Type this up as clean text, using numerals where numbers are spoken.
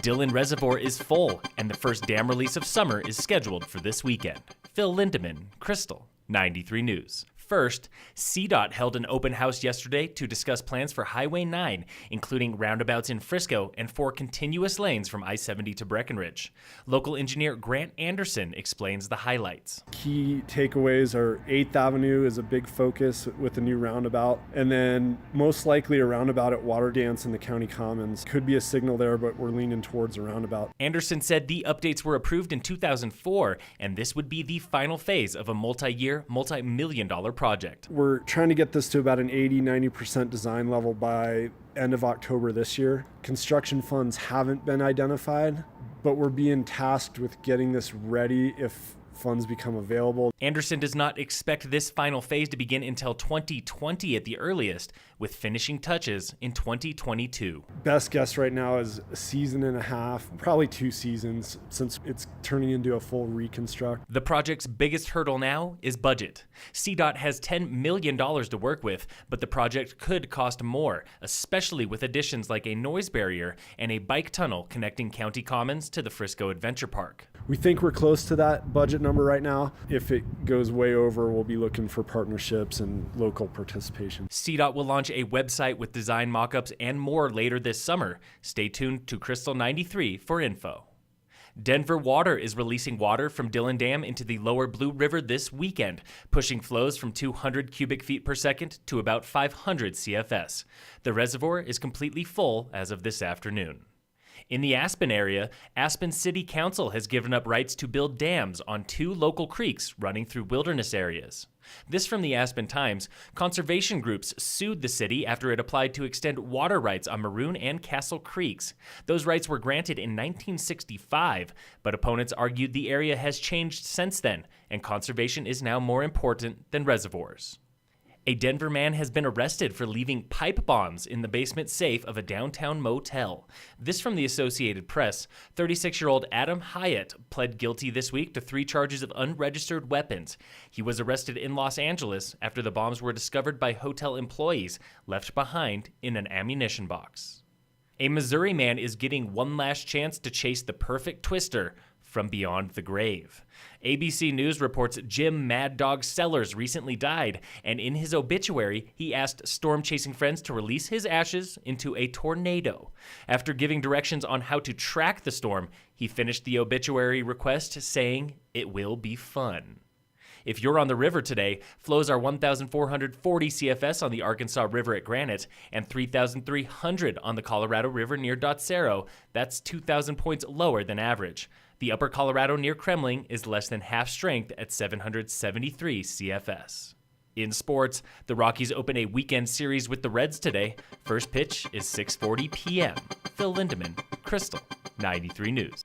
Dillon Reservoir is full, and the first dam release of summer is scheduled for this weekend. Phil Lindeman, Krystal, 93 News. First, CDOT held an open house yesterday to discuss plans for Highway 9, including roundabouts in Frisco and 4 continuous lanes from I-70 to Breckenridge. Local engineer Grant Anderson explains the highlights. Key takeaways are 8th Avenue is a big focus with a new roundabout, and then most likely a roundabout at Water Dance in the County Commons. Could be a signal there, but we're leaning towards a roundabout. Anderson said the updates were approved in 2004, and this would be the final phase of a multi-year, multi-million-dollar project. We're trying to get this to about an 80-90% design level by end of October this year. Construction funds haven't been identified, but we're being tasked with getting this ready if funds become available. Anderson does not expect this final phase to begin until 2020 at the earliest, with finishing touches in 2022. Best guess right now is a season and a half, probably 2 seasons, since it's turning into a full reconstruct. The project's biggest hurdle now is budget. CDOT has $10 million to work with, but the project could cost more, especially with additions like a noise barrier and a bike tunnel connecting County Commons to the Frisco Adventure Park. We think we're close to that budget number right now. If it goes way over, we'll be looking for partnerships and local participation. CDOT will launch a website with design mock-ups and more later this summer. Stay tuned to Krystal 93 for info. Denver Water is releasing water from Dillon Dam into the lower Blue River this weekend, pushing flows from 200 cubic feet per second to about 500 CFS. The reservoir is completely full as of this afternoon. In the Aspen area, Aspen City Council has given up rights to build dams on 2 local creeks running through wilderness areas. This from the Aspen Times. Conservation groups sued the city after it applied to extend water rights on Maroon and Castle Creeks. Those rights were granted in 1965, but opponents argued the area has changed since then, and conservation is now more important than reservoirs. A Denver man has been arrested for leaving pipe bombs in the basement safe of a downtown motel. This from the Associated Press. 36-year-old Adam Hyatt pled guilty this week to 3 charges of unregistered weapons. He was arrested in Los Angeles after the bombs were discovered by hotel employees left behind in an ammunition box. A Missouri man is getting one last chance to chase the perfect twister from beyond the grave. ABC News reports Jim Mad Dog Sellers recently died, and in his obituary, he asked storm-chasing friends to release his ashes into a tornado. After giving directions on how to track the storm, he finished the obituary request saying, "It will be fun." If you're on the river today, flows are 1,440 CFS on the Arkansas River at Granite and 3,300 on the Colorado River near Dotsero. That's 2,000 points lower than average. The Upper Colorado near Kremling is less than half strength at 773 CFS. In sports, the Rockies open a weekend series with the Reds today. First pitch is 6:40 p.m. Phil Lindeman, Krystal, 93 News.